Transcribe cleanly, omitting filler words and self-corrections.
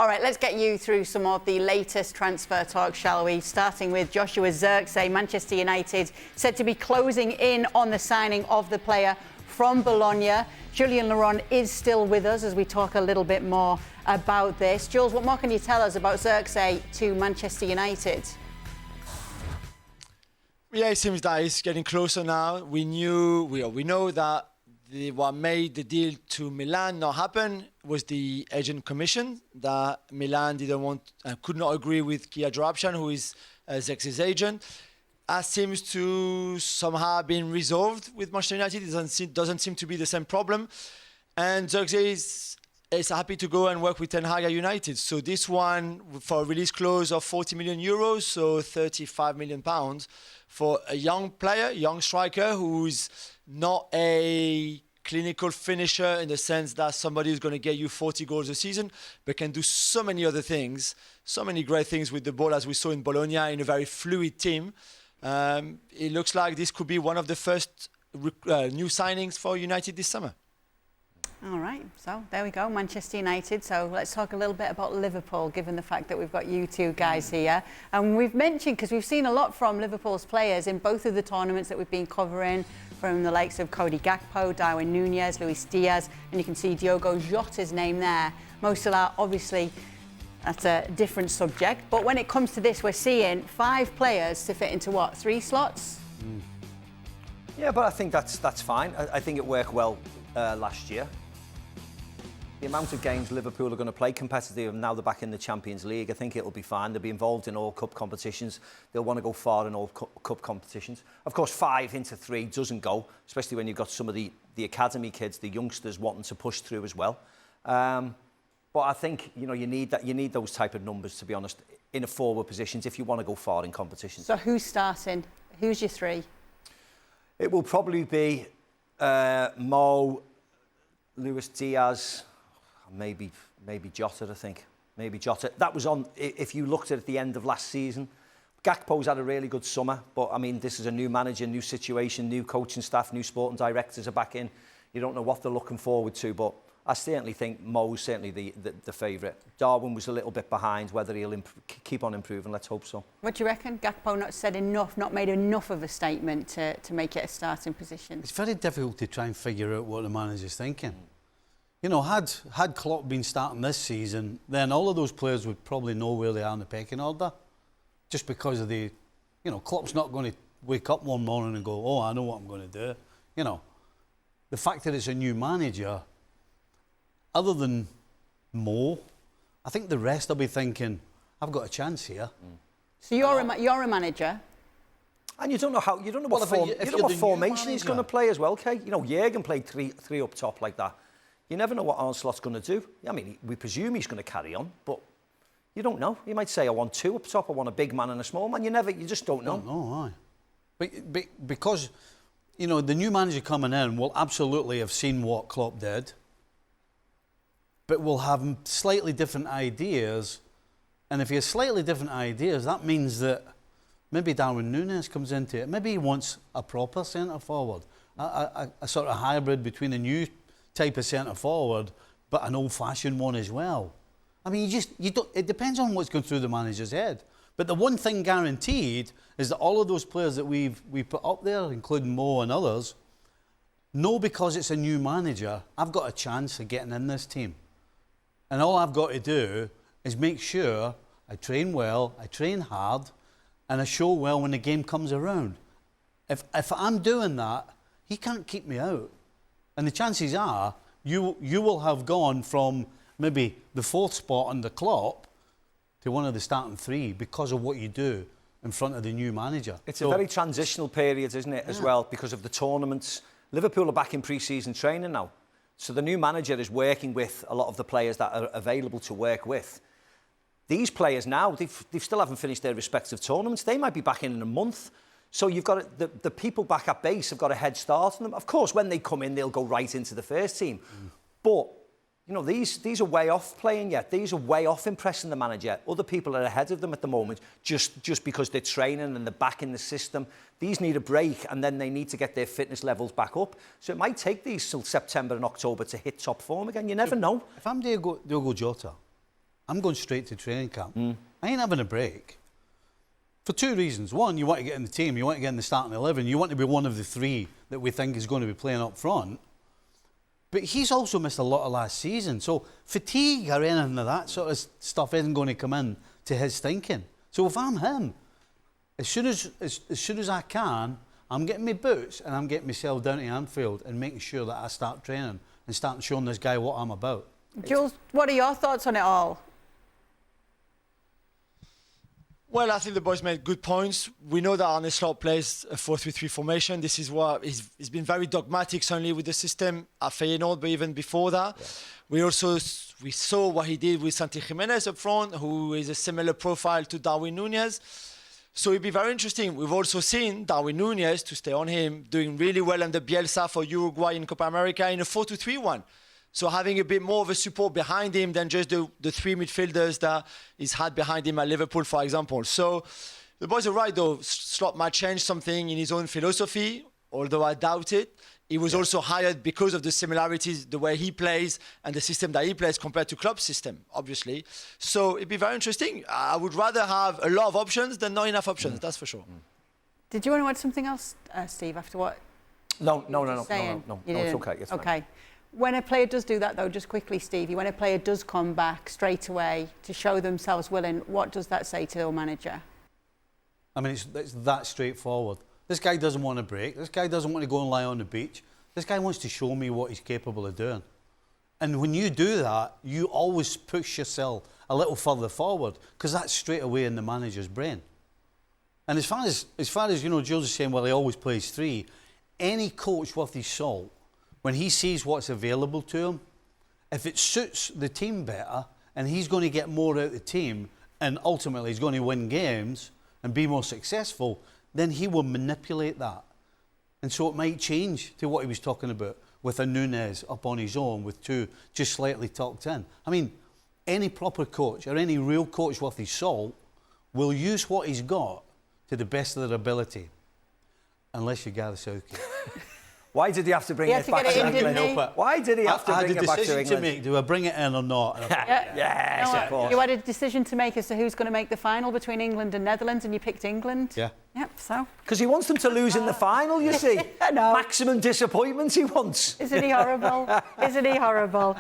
All right, let's get you through some of the latest transfer talk, shall we? Starting with Joshua Zirkzee, Manchester United said to be closing in on the signing of the player from Bologna. Julien Laurens is still with us as we talk a little bit more about this. Jules, what more can you tell us about Zirkzee to Manchester United? Yeah, it seems that it's getting closer now. We know that what made the deal to Milan not happen was the agent commission, that Milan didn't want and could not agree with Kia Joorabchian, who is Zirkzee's agent. That seems to somehow have been resolved with Manchester United. It doesn't seem to be the same problem. And Zirkzee is happy to go and work with Ten Hag at United. So this one, for a release clause of 40 million euros, so 35 million pounds, for a young player, young striker, who's not a clinical finisher in the sense that somebody who's going to get you 40 goals a season, but can do so many other things, so many great things with the ball, as we saw in Bologna, in a very fluid team. It looks like this could be one of the first new signings for United this summer. All right, so there we go, Manchester United. So let's talk a little bit about Liverpool, given the fact that we've got you two guys here. And we've mentioned, because we've seen a lot from Liverpool's players in both of the tournaments that we've been covering, from the likes of Cody Gakpo, Darwin Núñez, Luis Diaz, and you can see Diogo Jota's name there. Mo Salah, obviously, that's a different subject. But when it comes to this, we're seeing 5 players to fit into what, 3 slots? Yeah, but I think that's fine. I think it worked well last year. The amount of games Liverpool are going to play competitive, and now they're back in the Champions League, I think it'll be fine. They'll be involved in all cup competitions. They'll want to go far in all cup competitions. Of course, 5 into 3 doesn't go, especially when you've got some of the academy kids, the youngsters wanting to push through as well. But I think you need those type of numbers, to be honest, in a forward positions if you want to go far in competitions. So who's starting? Who's your 3? It will probably be Mo, Luis Diaz. Maybe Jota, I think. Maybe Jota. That was on, if you looked at the end of last season. Gakpo's had a really good summer, but I mean, this is a new manager, new situation, new coaching staff, new sporting directors are back in. You don't know what they're looking forward to, but I certainly think Mo's certainly the favourite. Darwin was a little bit behind, whether he'll keep on improving, let's hope so. What do you reckon? Gakpo not said enough, not made enough of a statement to make it a starting position? It's very difficult to try and figure out what the manager's thinking. You know, had Klopp been starting this season, then all of those players would probably know where they are in the pecking order. Just because of the, you know, Klopp's not going to wake up one morning and go, oh, I know what I'm going to do. You know, the fact that it's a new manager, other than Mo, I think the rest will be thinking, I've got a chance here. So you're a manager. And you don't know what formation he's going to play as well, Kay. You know, Jurgen played three up top like that. You never know what Arne Slot's going to do. I mean, we presume he's going to carry on, but you don't know. He might say, I want 2 up top, I want a big man and a small man. You just don't know. No, aye. Because, you know, the new manager coming in will absolutely have seen what Klopp did, but will have slightly different ideas. And if he has slightly different ideas, that means that maybe Darwin Núñez comes into it. Maybe he wants a proper centre-forward, a sort of hybrid between a new type of centre-forward, but an old-fashioned one as well. I mean, you don't. It depends on what's going through the manager's head. But the one thing guaranteed is that all of those players that we put up there, including Mo and others, know because it's a new manager, I've got a chance of getting in this team. And all I've got to do is make sure I train well, I train hard, and I show well when the game comes around. If I'm doing that, he can't keep me out. And the chances are you will have gone from maybe the 4th spot on the clock to one of the starting 3 because of what you do in front of the new manager. It's a very transitional period, isn't it, as well, because of the tournaments. Liverpool are back in pre-season training now. So the new manager is working with a lot of the players that are available to work with. These players now, they still haven't finished their respective tournaments. They might be back in a month. So you've got the people back at base have got a head start on them. Of course, when they come in, they'll go right into the first team. But, you know, these are way off playing yet. These are way off impressing the manager. Other people are ahead of them at the moment just because they're training and they're back in the system. These need a break and then they need to get their fitness levels back up. So it might take these till September and October to hit top form again. You never know. If I'm Diogo Jota, I'm going straight to training camp. I ain't having a break. For two reasons. One, you want to get in the team, you want to get in the starting 11, you want to be one of the three that we think is going to be playing up front. But he's also missed a lot of last season, so fatigue or anything of that sort of stuff isn't going to come in to his thinking. So if I'm him, as soon as I can, I'm getting my boots and I'm getting myself down to Anfield and making sure that I start training and start showing this guy what I'm about. Jules, what are your thoughts on it all? Well, I think the boys made good points. We know that Arne Slot plays a 4-3-3 formation. This is what he's been very dogmatic, certainly with the system at Feyenoord, but even before that. Yeah. We saw what he did with Santi Jimenez up front, who is a similar profile to Darwin Núñez. So it'd be very interesting. We've also seen Darwin Núñez, to stay on him, doing really well under Bielsa for Uruguay in Copa America in a 4-2-3-1. So having a bit more of a support behind him than just the three midfielders that he's had behind him at Liverpool, for example. So the boys are right, though. Slot might change something in his own philosophy, although I doubt it. He was also hired because of the similarities, the way he plays and the system that he plays compared to Klopp's system, obviously. So it'd be very interesting. I would rather have a lot of options than not enough options, that's for sure. Did you want to add something else, Steve, after what? No, It's okay. It's okay. When a player does do that, though, just quickly, Stevie, when a player does come back straight away to show themselves willing, what does that say to the manager? I mean, it's that straightforward. This guy doesn't want to break. This guy doesn't want to go and lie on the beach. This guy wants to show me what he's capable of doing. And when you do that, you always push yourself a little further forward because that's straight away in the manager's brain. And as far as you know, Jules is saying, well, he always plays three. Any coach worth his salt, when he sees what's available to him, if it suits the team better and he's going to get more out of the team and ultimately he's going to win games and be more successful, then he will manipulate that. And so it might change to what he was talking about with a Núñez up on his own with two just slightly tucked in. I mean, any proper coach or any real coach worth his salt will use what he's got to the best of their ability, unless you're Gareth Southgate. Why did he have to bring it back to England? Why did he have to bring it back to England? I had a decision to make. Do I bring it in or not? Yes, of course. You had a decision to make as to who's going to make the final between England and Netherlands, and you picked England. Yeah. Yep, so. Because he wants them to lose in the final, you see. I know. Maximum disappointment he wants. Isn't he horrible? Isn't he horrible?